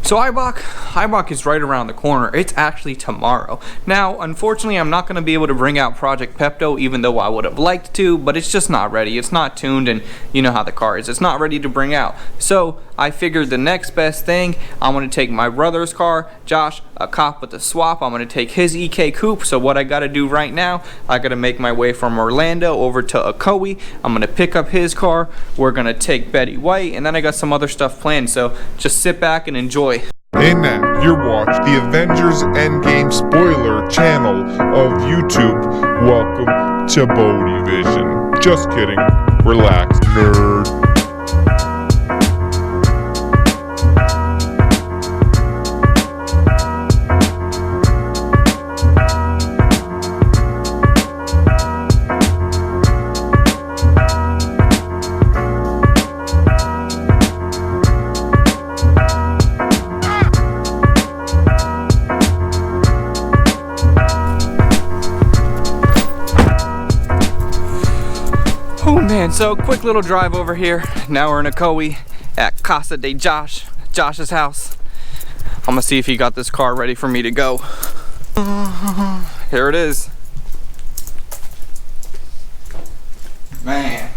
So Eibach is right around the corner. It's actually tomorrow. Now, unfortunately, I'm not going to be able to bring out Project Pepto, even though I would have liked to, but it's just not ready. It's not tuned, and you know how the car is. It's not ready to bring out. So I figured the next best thing, I'm going to take my brother's car, Josh, a cop with a swap. I'm going to take his EK Coupe. So what I got to do right now, I got to make my way from Orlando over to Ocoee. I'm going to pick up his car. We're going to take Betty White, and then I got some other stuff planned. So just sit back and enjoy. And now, you're watching the Avengers Endgame spoiler channel of YouTube. Welcome to BodeVision. Just kidding. Relax, nerd. Oh man, so quick little drive over here. Now we're in Ocoee at Casa de Josh's house. I'm gonna see if he got this car ready for me to go. Here it is. Man.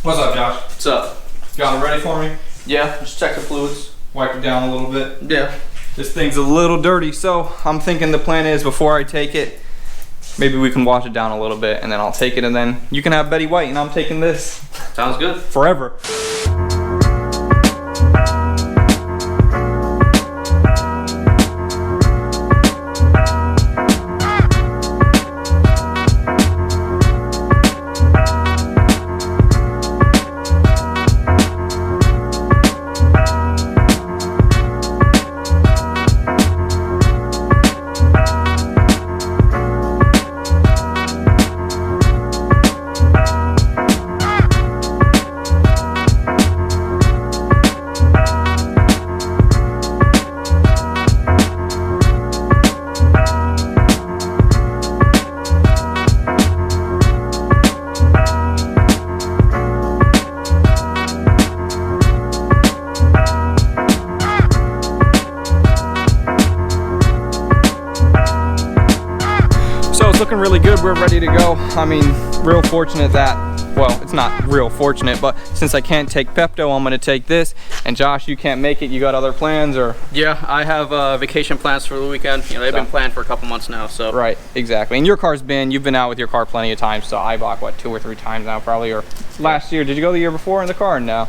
What's up, Josh? What's up? Got it ready for me? Yeah, just check the fluids. Wipe it down a little bit. Yeah. This thing's a little dirty, so I'm thinking the plan is before I take it, maybe we can wash it down a little bit and then I'll take it and then you can have Betty White and I'm taking this. Sounds good. Forever. Looking really good. We're ready to go. I mean, real fortunate that, well, it's not real fortunate, but since I can't take Pepto, I'm going to take this. And Josh, you can't make it. You got other plans, or? Yeah, I have vacation plans for the weekend. You know, they've been planned for a couple months now, so. Right, exactly. And your car's you've been out with your car plenty of times, so Eibach, what, 2 or 3 times now probably, or last year. Did you go the year before in the car? No.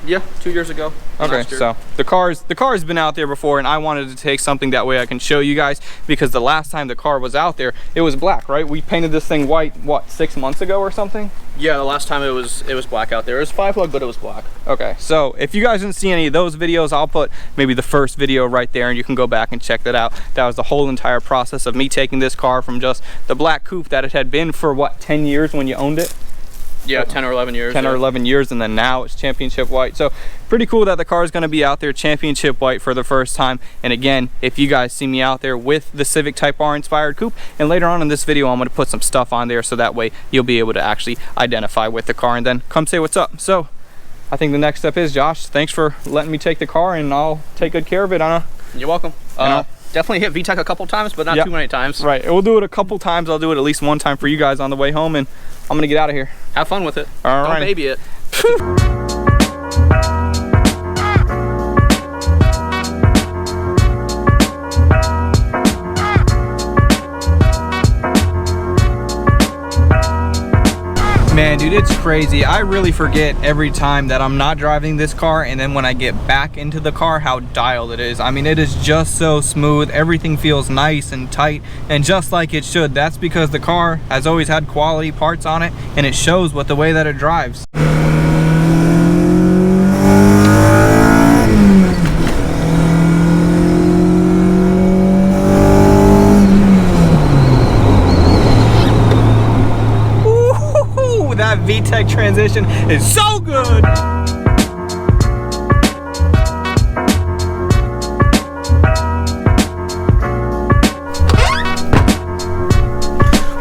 Yeah, 2 years ago. Okay, so the car's been out there before, and I wanted to take something that way I can show you guys, because the last time the car was out there, it was black, right? We painted this thing white, what, 6 months ago or something? Yeah, the last time it was black out there. It was 5-lug, but it was black. Okay, so if you guys didn't see any of those videos, I'll put maybe the first video right there and you can go back and check that out. That was the whole entire process of me taking this car from just the black coupe that it had been for what, 10 years when you owned it? Yeah, 10 or 11 years. 10 or 11 years, and then now it's championship white. So pretty cool that the car is going to be out there championship white for the first time. And again, if you guys see me out there with the Civic Type R inspired coupe, and later on in this video I'm going to put some stuff on there so that way you'll be able to actually identify with the car and then come say what's up. So I think the next step is, Josh, thanks for letting me take the car, and I'll take good care of it. You're welcome. Definitely hit VTEC a couple times, but not too many times. Right, we'll do it a couple times. I'll do it at least one time for you guys on the way home, and I'm gonna get out of here. Have fun with it. All Don't right. baby it. Man, dude, it's crazy. I really forget every time that I'm not driving this car, and then when I get back into the car, how dialed it is. I mean, it is just so smooth. Everything feels nice and tight, and just like it should. That's because the car has always had quality parts on it, and it shows with the way that it drives. That VTEC transition is so good.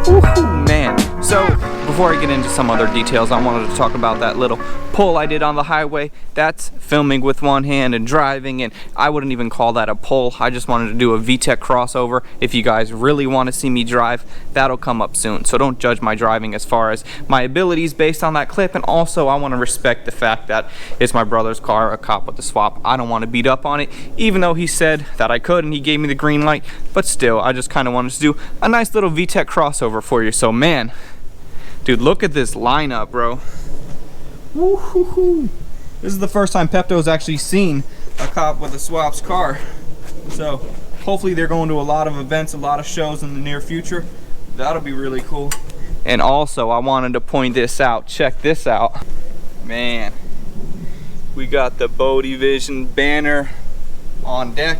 Ooh, man. So before I get into some other details. I wanted to talk about that little pull I did on the highway. That's filming with one hand and driving, and I wouldn't even call that a pull. I just wanted to do a VTEC crossover. If you guys really want to see me drive, that'll come up soon. So don't judge my driving as far as my abilities based on that clip. And also, I want to respect the fact that it's my brother's car, a cop with the swap. I don't want to beat up on it, even though he said that I could and he gave me the green light. But still, I just kind of wanted to do a nice little VTEC crossover for you. So man, dude, look at this lineup, bro. Woo-hoo-hoo. This is the first time Pepto's actually seen a cop with a swap's car. So hopefully they're going to a lot of events, a lot of shows in the near future. That'll be really cool. And also, I wanted to point this out. Check this out. Man, we got the BodeVision banner on deck.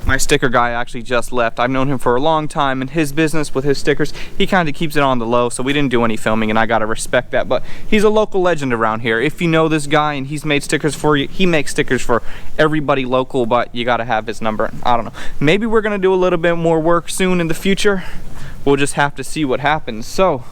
My sticker guy actually just left. I've known him for a long time, and his business with his stickers, he kind of keeps it on the low, so we didn't do any filming, and I gotta respect that. But he's a local legend around here. If you know this guy and he's made stickers for you, he makes stickers for everybody local, but you gotta have his number. I don't know. Maybe we're gonna do a little bit more work soon in the future. We'll just have to see what happens. So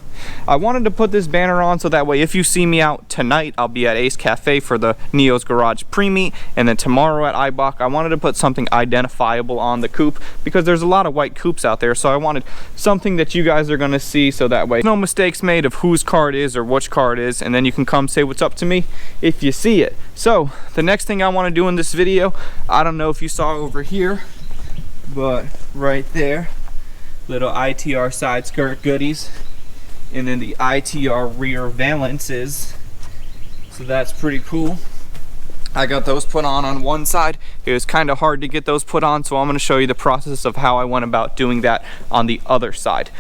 I wanted to put this banner on so that way if you see me out tonight, I'll be at Ace Cafe for the Neo's Garage pre-meet, and then tomorrow at Eibach, I wanted to put something identifiable on the coupe because there's a lot of white coupes out there. So I wanted something that you guys are gonna see so that way no mistakes made of whose car it is or which car it is, and then you can come say what's up to me if you see it. So the next thing I want to do in this video, I don't know if you saw over here, but right there, little ITR side skirt goodies, and then the ITR rear valances. So that's pretty cool. I got those put on one side. It was kind of hard to get those put on, so I'm going to show you the process of how I went about doing that on the other side.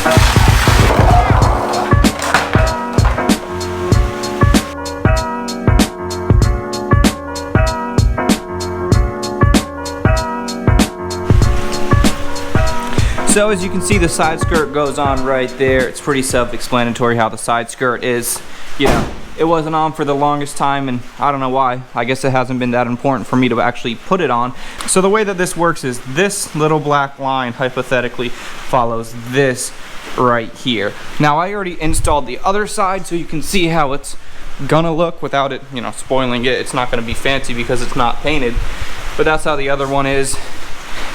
So as you can see, the side skirt goes on right there. It's pretty self-explanatory how the side skirt is. You know, it wasn't on for the longest time, and I don't know why. I guess it hasn't been that important for me to actually put it on. So the way that this works is this little black line hypothetically follows this right here. Now I already installed the other side, so you can see how it's gonna look without it, you know, spoiling it. It's not gonna be fancy because it's not painted, but that's how the other one is.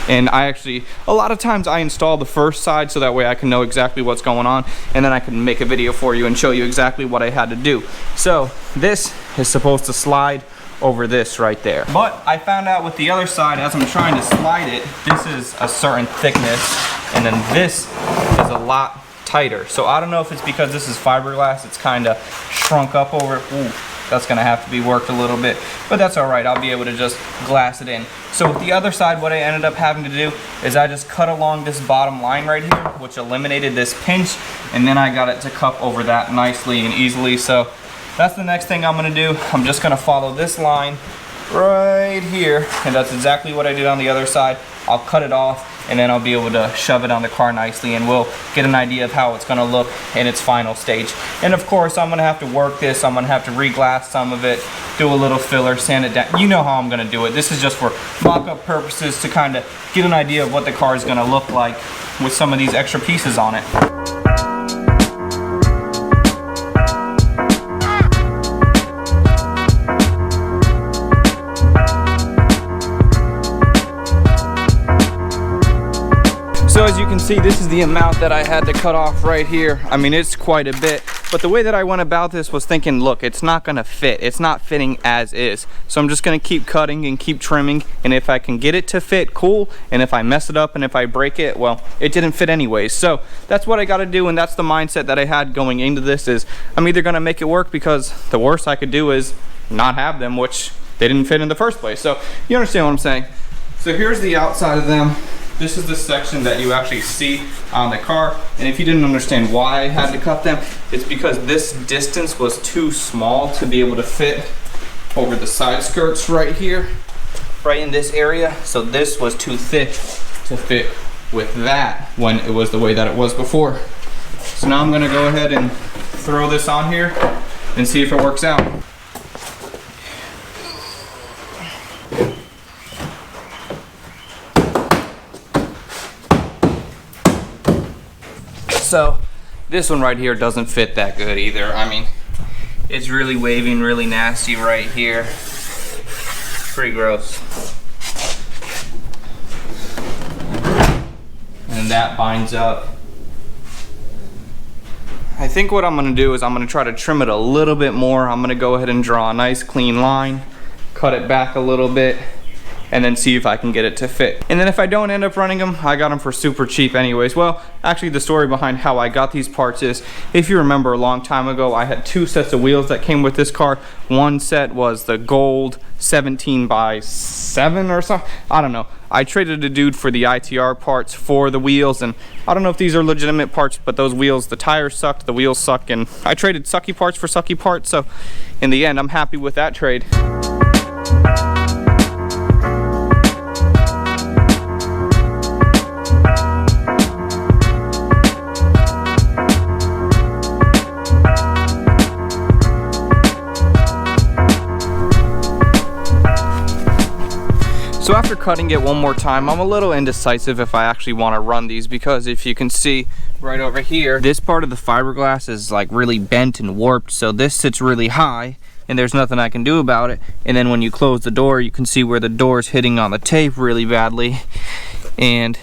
And I actually, a lot of times I install the first side so that way I can know exactly what's going on, and then I can make a video for you and show you exactly what I had to do. So this is supposed to slide over this right there. But I found out with the other side, as I'm trying to slide it, this is a certain thickness, and then this is a lot tighter. So I don't know if it's because this is fiberglass, it's kind of shrunk up over it. Ooh, that's gonna have to be worked a little bit, but that's all right. I'll be able to just glass it in. So with the other side, what I ended up having to do is I just cut along this bottom line right here, which eliminated this pinch, and then I got it to cup over that nicely and easily. So that's the next thing I'm gonna do. I'm just gonna follow this line right here, and that's exactly what I did on the other side. I'll cut it off, and then I'll be able to shove it on the car nicely, and we'll get an idea of how it's gonna look in its final stage. And of course, I'm gonna have to work this. I'm gonna have to re-glass some of it, do a little filler, sand it down. You know how I'm gonna do it. This is just for mock-up purposes to kind of get an idea of what the car is gonna look like with some of these extra pieces on it. So as you can see, this is the amount that I had to cut off right here. I mean, it's quite a bit, but the way that I went about this was thinking, look, it's not gonna fit. It's not fitting as is. So I'm just gonna keep cutting and keep trimming, and if I can get it to fit, cool. And if I mess it up and if I break it, well, it didn't fit anyways. So that's what I gotta do, and that's the mindset that I had going into this is, I'm either gonna make it work because the worst I could do is not have them, which they didn't fit in the first place. So you understand what I'm saying? So here's the outside of them. This is the section that you actually see on the car, and if you didn't understand why I had to cut them, it's because this distance was too small to be able to fit over the side skirts right here, right in this area. So this was too thick to fit with that when it was the way that it was before. So now I'm gonna go ahead and throw this on here and see if it works out. So This one right here doesn't fit that good either. I mean, it's really wavy and really nasty right here. Pretty gross. And that binds up. I think what I'm gonna do is I'm gonna try to trim it a little bit more. I'm gonna go ahead and draw a nice clean line, cut it back a little bit, and then see if I can get it to fit. And then if I don't end up running them, I got them for super cheap anyways. Well, actually the story behind how I got these parts is, if you remember a long time ago, I had 2 sets of wheels that came with this car. One set was the gold 17x7 or something, I don't know. I traded a dude for the ITR parts for the wheels, and I don't know if these are legitimate parts, but those wheels, the tires sucked, the wheels suck, and I traded sucky parts for sucky parts, so in the end, I'm happy with that trade. So after cutting it one more time, I'm a little indecisive if I actually want to run these, because if you can see right over here, this part of the fiberglass is like really bent and warped, so this sits really high and there's nothing I can do about it. And then when you close the door, you can see where the door is hitting on the tape really badly, and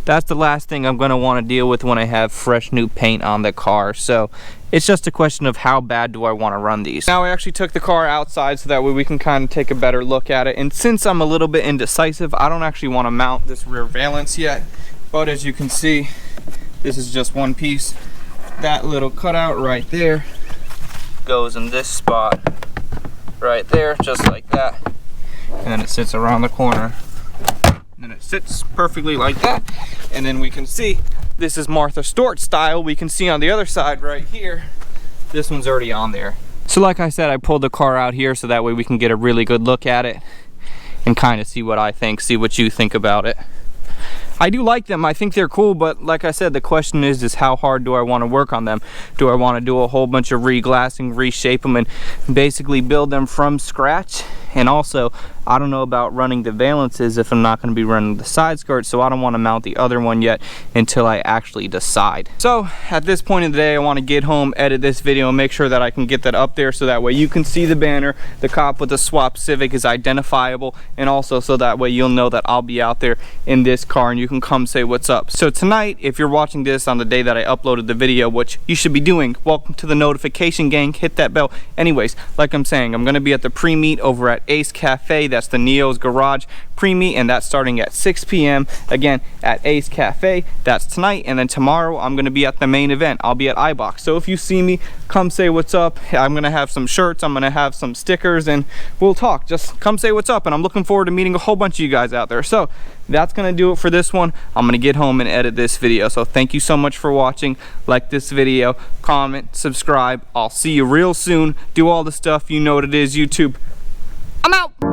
that's the last thing I'm going to want to deal with when I have fresh new paint on the car. So it's just a question of how bad do I want to run these. Now I actually took the car outside so that way we can kind of take a better look at it. And since I'm a little bit indecisive, I don't actually want to mount this rear valance yet. But as you can see, this is just one piece. That little cutout right there goes in this spot right there, just like that. And then it sits around the corner. And it sits perfectly like that. And then we can see this is Martha Stewart style. We can see on the other side right here, this one's already on there. So like I said, I pulled the car out here so that way we can get a really good look at it and kind of see what I think, see what you think about it. I do like them, I think they're cool, but like I said, the question is how hard do I want to work on them? Do I want to do a whole bunch of re-glassing, reshape them, and basically build them from scratch? And also, I don't know about running the valances if I'm not going to be running the side skirts, so I don't want to mount the other one yet until I actually decide. So at this point in the day, I want to get home, edit this video, and make sure that I can get that up there so that way you can see the banner, the cop with the swap Civic is identifiable, and also so that way you'll know that I'll be out there in this car and you can come say what's up. So tonight, if you're watching this on the day that I uploaded the video, which you should be doing, welcome to the notification gang, hit that bell. Anyways, like I'm saying, I'm going to be at the pre-meet over at Ace Cafe. That's the Neo's Garage pre-meet, and that's starting at 6 p.m. again at Ace Cafe. That's tonight, and then tomorrow I'm going to be at the main event. I'll be at Eibach. So if you see me, come say what's up. I'm going to have some shirts, I'm going to have some stickers, and we'll talk. Just come say what's up, and I'm looking forward to meeting a whole bunch of you guys out there. So that's going to do it for this one. I'm going to get home and edit this video. So thank you so much for watching. Like this video, comment, subscribe. I'll see you real soon. Do all the stuff, you know what it is, YouTube. I'm out.